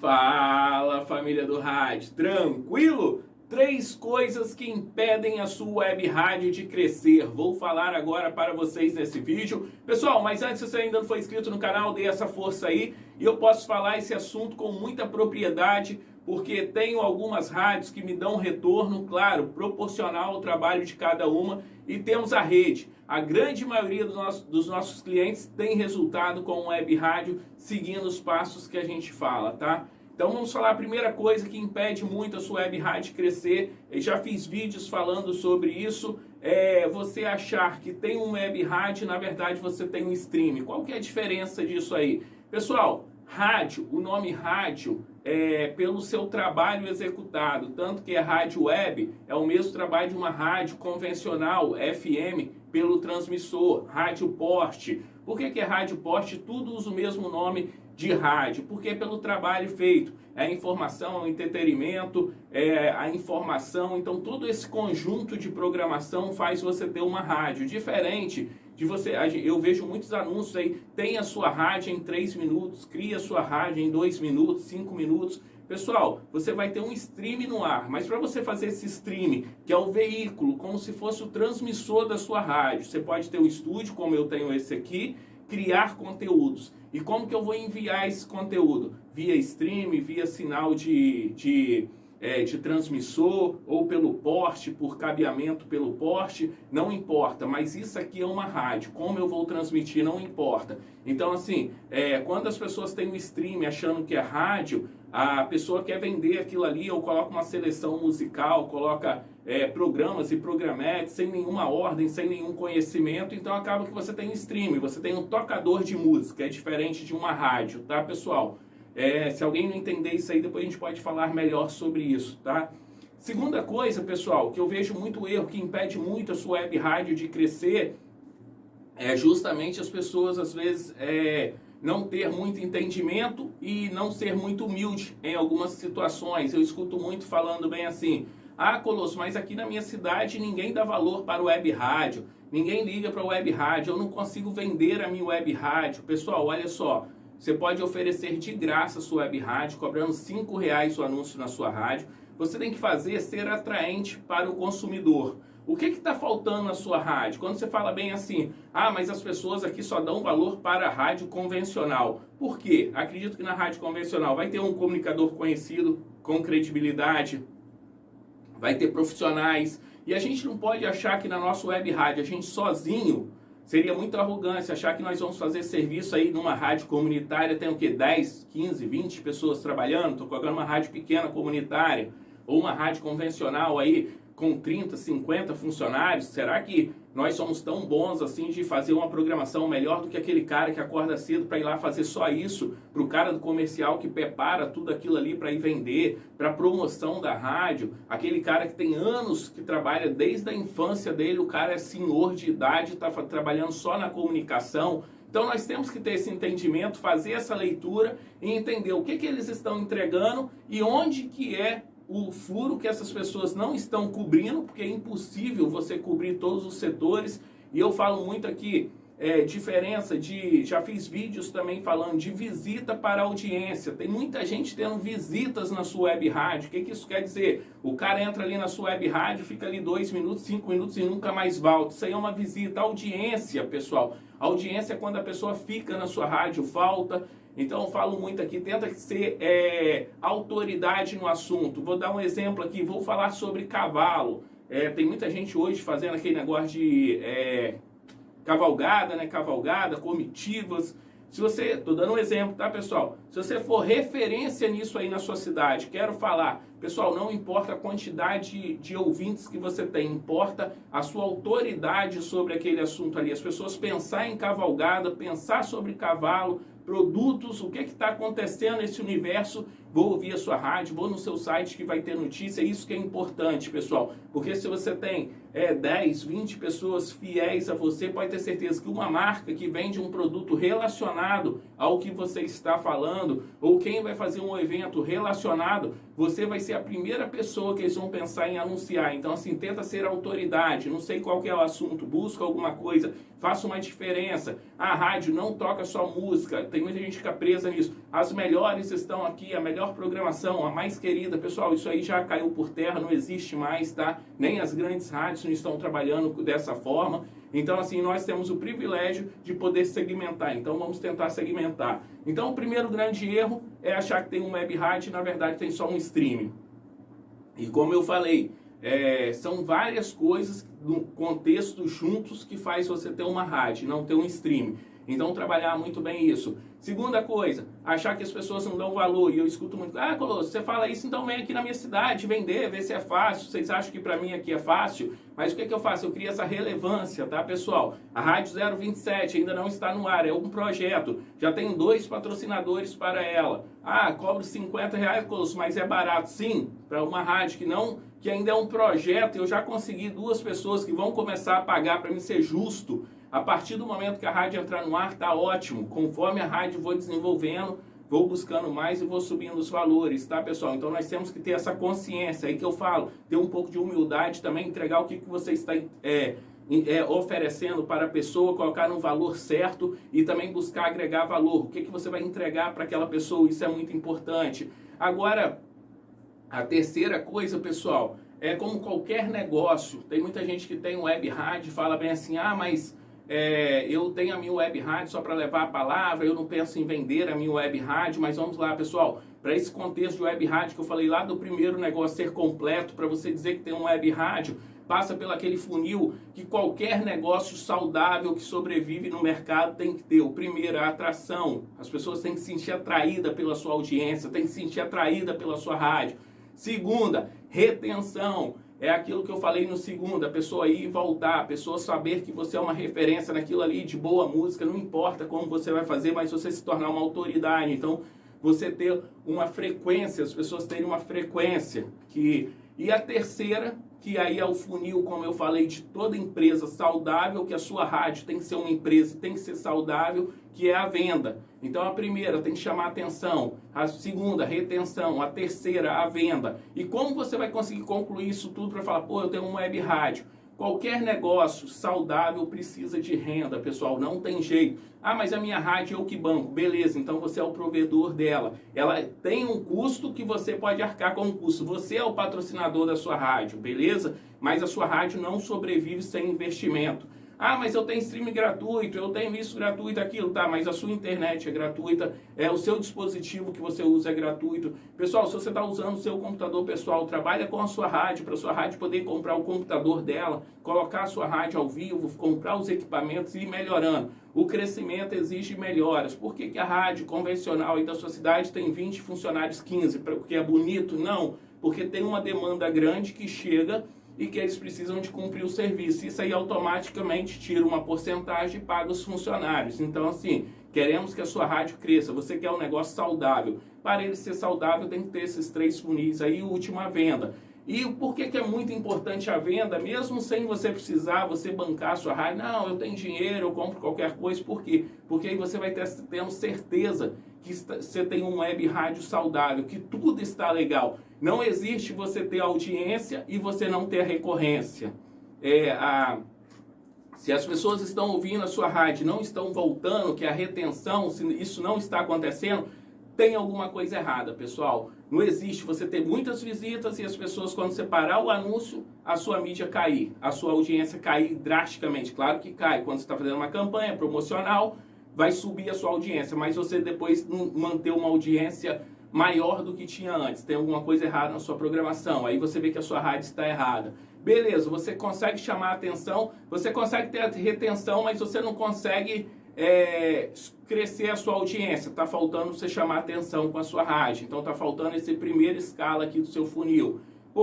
Fala, família do rádio, tranquilo? 3 coisas que impedem a sua web rádio de crescer. Vou falar agora para vocês nesse vídeo. Pessoal, mas antes, se você ainda não foi inscrito no canal, dê essa força aí. E eu posso falar esse assunto com muita propriedade, porque tenho algumas rádios que me dão retorno, claro, proporcional ao trabalho de cada uma. E temos a rede. A grande maioria dos nossos clientes tem resultado com web rádio, seguindo os passos que a gente fala, tá? Então vamos falar a primeira coisa que impede muito a sua web rádio crescer. Eu já fiz vídeos falando sobre isso. Você achar que tem um web rádio, na verdade você tem um stream. Qual que é a diferença disso aí? Pessoal, rádio, o nome rádio é pelo seu trabalho executado. Tanto que a rádio web é o mesmo trabalho de uma rádio convencional, FM, pelo transmissor, rádio porte. Por que é rádio porte? Tudo usa o mesmo nome de rádio, porque é pelo trabalho feito. É a informação, é o entretenimento, é a informação. Então todo esse conjunto de programação faz você ter uma rádio. Diferente de você, eu vejo muitos anúncios aí, tem a sua rádio em 3 minutos, cria a sua rádio em 2 minutos, 5 minutos. Pessoal, você vai ter um stream no ar, mas para você fazer esse stream, que é o veículo, como se fosse o transmissor da sua rádio, você pode ter um estúdio, como eu tenho esse aqui, criar conteúdos. E como que eu vou enviar esse conteúdo? Via stream, via sinal de transmissor, ou pelo porte, por cabeamento pelo porte, não importa, mas isso aqui é uma rádio, como eu vou transmitir não importa. Então assim, quando as pessoas têm um stream achando que é rádio, a pessoa quer vender aquilo ali, ou coloca uma seleção musical, coloca programas e programetes sem nenhuma ordem, sem nenhum conhecimento, então acaba que você tem um stream, você tem um tocador de música, é diferente de uma rádio, tá pessoal? Se alguém não entender isso aí, depois a gente pode falar melhor sobre isso, tá? Segunda coisa, pessoal, que eu vejo muito erro, que impede muito a sua web rádio de crescer, é justamente as pessoas, às vezes, não ter muito entendimento e não ser muito humilde em algumas situações. Eu escuto muito falando bem assim: ah, Colosso, mas aqui na minha cidade ninguém dá valor para o web rádio, ninguém liga para o web rádio, eu não consigo vender a minha web rádio. Pessoal, olha só, você pode oferecer de graça a sua web rádio, cobrando R$5 o anúncio na sua rádio. Você tem que fazer ser atraente para o consumidor. O que está faltando na sua rádio? Quando você fala bem assim, ah, mas as pessoas aqui só dão valor para a rádio convencional. Por quê? Acredito que na rádio convencional vai ter um comunicador conhecido, com credibilidade, vai ter profissionais. E a gente não pode achar que na nossa web rádio, a gente sozinho, seria muita arrogância achar que nós vamos fazer serviço aí numa rádio comunitária, tem o quê? 10, 15, 20 pessoas trabalhando, estou colocando uma rádio pequena comunitária, ou uma rádio convencional aí, com 30, 50 funcionários. Será que nós somos tão bons assim de fazer uma programação melhor do que aquele cara que acorda cedo para ir lá fazer só isso, para o cara do comercial que prepara tudo aquilo ali para ir vender, para promoção da rádio, aquele cara que tem anos que trabalha desde a infância dele, o cara é senhor de idade, está trabalhando só na comunicação. Então nós temos que ter esse entendimento, fazer essa leitura e entender o que eles estão entregando e onde que é o furo que essas pessoas não estão cobrindo, porque é impossível você cobrir todos os setores. E eu falo muito aqui, diferença de... Já fiz vídeos também falando de visita para audiência. Tem muita gente tendo visitas na sua web rádio. O que isso quer dizer? O cara entra ali na sua web rádio, fica ali 2 minutos, 5 minutos e nunca mais volta. Isso aí é uma visita. Audiência, pessoal. Audiência é quando a pessoa fica na sua rádio, falta. Então eu falo muito aqui, tenta ser autoridade no assunto. Vou dar um exemplo aqui, vou falar sobre cavalo. Tem muita gente hoje fazendo aquele negócio de cavalgada, né? Cavalgada, comitivas. Se você, tô dando um exemplo, tá pessoal? Se você for referência nisso aí na sua cidade, quero falar, pessoal, não importa a quantidade de ouvintes que você tem, importa a sua autoridade sobre aquele assunto ali. As pessoas pensar em cavalgada, pensar sobre cavalo, produtos, o que está acontecendo nesse universo, vou ouvir a sua rádio, vou no seu site que vai ter notícia. Isso que é importante, pessoal, porque se você tem 10, 20 pessoas fiéis a você, pode ter certeza que uma marca que vende um produto relacionado ao que você está falando, ou quem vai fazer um evento relacionado, você vai ser a primeira pessoa que eles vão pensar em anunciar. Então assim, tenta ser autoridade, não sei qual que é o assunto, busca alguma coisa, faça uma diferença. A rádio não toca só música, tem muita gente que fica presa nisso. as melhores estão aqui, a melhor programação, a mais querida. Pessoal, isso aí já caiu por terra, não existe mais, tá? Nem as grandes rádios não estão trabalhando dessa forma. Então, assim, nós temos o privilégio de poder segmentar. Então, vamos tentar segmentar. Então, o primeiro grande erro é achar que tem um web rádio e, na verdade, tem só um streaming. E como eu falei, são várias coisas no contexto juntos que faz você ter uma rádio, não ter um streaming. Então, trabalhar muito bem isso. Segunda coisa, achar que as pessoas não dão valor. E eu escuto muito, Colosso, você fala isso, então vem aqui na minha cidade vender, ver se é fácil. Vocês acham que para mim aqui é fácil? Mas o que eu faço? Eu crio essa relevância, tá, pessoal? A Rádio 027 ainda não está no ar, é um projeto. Já tenho 2 patrocinadores para ela. Cobro R$50, Colosso, mas é barato. Sim, para uma rádio que ainda é um projeto, eu já consegui 2 pessoas que vão começar a pagar para mim ser justo. A partir do momento que a rádio entrar no ar, tá ótimo. Conforme a rádio vou desenvolvendo, vou buscando mais e vou subindo os valores, tá, pessoal? Então nós temos que ter essa consciência aí que eu falo, ter um pouco de humildade também, entregar o que você está oferecendo para a pessoa, colocar no valor certo e também buscar agregar valor. O que você vai entregar para aquela pessoa, isso é muito importante. Agora, a terceira coisa, pessoal, é como qualquer negócio. Tem muita gente que tem web rádio e fala bem assim, mas eu tenho a minha web rádio só para levar a palavra, eu não penso em vender a minha web rádio, mas vamos lá, pessoal, para esse contexto de web rádio que eu falei lá do primeiro negócio ser completo, para você dizer que tem um web rádio, passa pelo aquele funil que qualquer negócio saudável que sobrevive no mercado tem que ter. O primeiro, a atração. As pessoas têm que se sentir atraídas pela sua audiência, têm que se sentir atraídas pela sua rádio. Segunda, retenção. É aquilo que eu falei no segundo, a pessoa ir e voltar, a pessoa saber que você é uma referência naquilo ali de boa música, não importa como você vai fazer, mas você se tornar uma autoridade. Então, você ter uma frequência, as pessoas terem uma frequência. E a terceira, que aí é o funil, como eu falei, de toda empresa saudável, que a sua rádio tem que ser uma empresa, tem que ser saudável, que é a venda. Então a primeira tem que chamar a atenção, a segunda, retenção, a terceira, a venda. E como você vai conseguir concluir isso tudo para falar, eu tenho uma web rádio? Qualquer negócio saudável precisa de renda, pessoal, não tem jeito. Mas a minha rádio eu que banco. Beleza, então você é o provedor dela. Ela tem um custo que você pode arcar com o custo. Você é o patrocinador da sua rádio, beleza? Mas a sua rádio não sobrevive sem investimento. Mas eu tenho streaming gratuito, eu tenho isso gratuito, aquilo, tá, mas a sua internet é gratuita, o seu dispositivo que você usa é gratuito. Pessoal, se você está usando o seu computador pessoal, trabalha com a sua rádio, para a sua rádio poder comprar o computador dela, colocar a sua rádio ao vivo, comprar os equipamentos e ir melhorando. O crescimento exige melhoras. Por que a rádio convencional aí da sua cidade tem 20 funcionários, 15? Porque é bonito? Não, porque tem uma demanda grande que chega e que eles precisam de cumprir o serviço. Isso aí automaticamente tira uma porcentagem e paga os funcionários. Então, assim, queremos que a sua rádio cresça. Você quer um negócio saudável. Para ele ser saudável, tem que ter esses 3 funis aí, última venda. E por que é muito importante a venda? Mesmo sem você precisar, você bancar a sua rádio. Não, eu tenho dinheiro, eu compro qualquer coisa. Por quê? Porque aí você vai tendo certeza que você tem um web rádio saudável, que tudo está legal. Não existe você ter audiência e você não ter recorrência. Se as pessoas estão ouvindo a sua rádio, não estão voltando, que a retenção, se isso não está acontecendo, tem alguma coisa errada, pessoal. Não existe você ter muitas visitas e as pessoas, quando você parar o anúncio, a sua mídia cair, a sua audiência cair drasticamente. Claro que cai. Quando você está fazendo uma campanha promocional, vai subir a sua audiência, mas você depois manter uma audiência maior do que tinha antes. Tem alguma coisa errada na sua programação. Aí você vê que a sua rádio está errada. Beleza, você consegue chamar a atenção, você consegue ter a retenção, mas você não consegue crescer a sua audiência. Está faltando você chamar a atenção com a sua rádio. Então está faltando esse primeiro escala aqui do seu funil.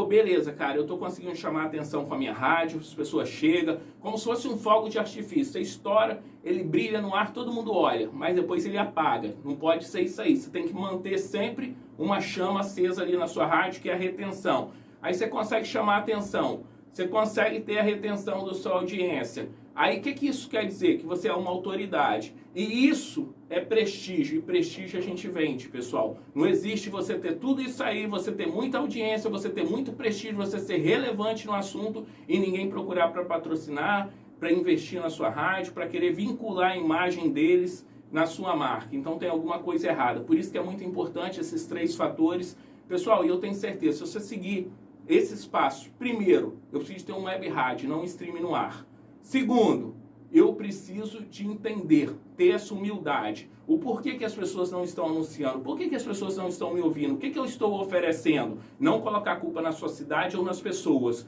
Beleza, cara, eu estou conseguindo chamar a atenção com a minha rádio, as pessoas chegam, como se fosse um fogo de artifício. Você estoura, ele brilha no ar, todo mundo olha, mas depois ele apaga. Não pode ser isso aí. Você tem que manter sempre uma chama acesa ali na sua rádio, que é a retenção. Aí você consegue chamar a atenção, você consegue ter a retenção da sua audiência. Aí o que isso quer dizer? Que você é uma autoridade. E isso é prestígio. E prestígio a gente vende, pessoal. Não existe você ter tudo isso aí, você ter muita audiência, você ter muito prestígio, você ser relevante no assunto e ninguém procurar para patrocinar, para investir na sua rádio, para querer vincular a imagem deles na sua marca. Então tem alguma coisa errada. Por isso que é muito importante esses 3 fatores. Pessoal, e eu tenho certeza, se você seguir esses passos, primeiro, eu preciso ter um web rádio, não um stream no ar. Segundo, eu preciso de entender, ter essa humildade. O porquê que as pessoas não estão anunciando, por que as pessoas não estão me ouvindo, o que eu estou oferecendo. Não colocar a culpa na sua cidade ou nas pessoas.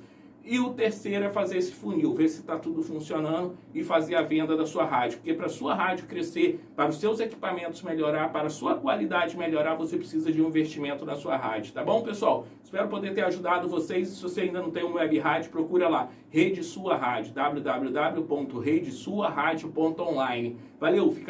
E o terceiro é fazer esse funil, ver se está tudo funcionando e fazer a venda da sua rádio. Porque para a sua rádio crescer, para os seus equipamentos melhorar, para a sua qualidade melhorar, você precisa de um investimento na sua rádio. Tá bom, pessoal? Espero poder ter ajudado vocês. Se você ainda não tem uma web rádio, procura lá, Rede Sua Rádio, www.redesuaradio.online. Valeu, fica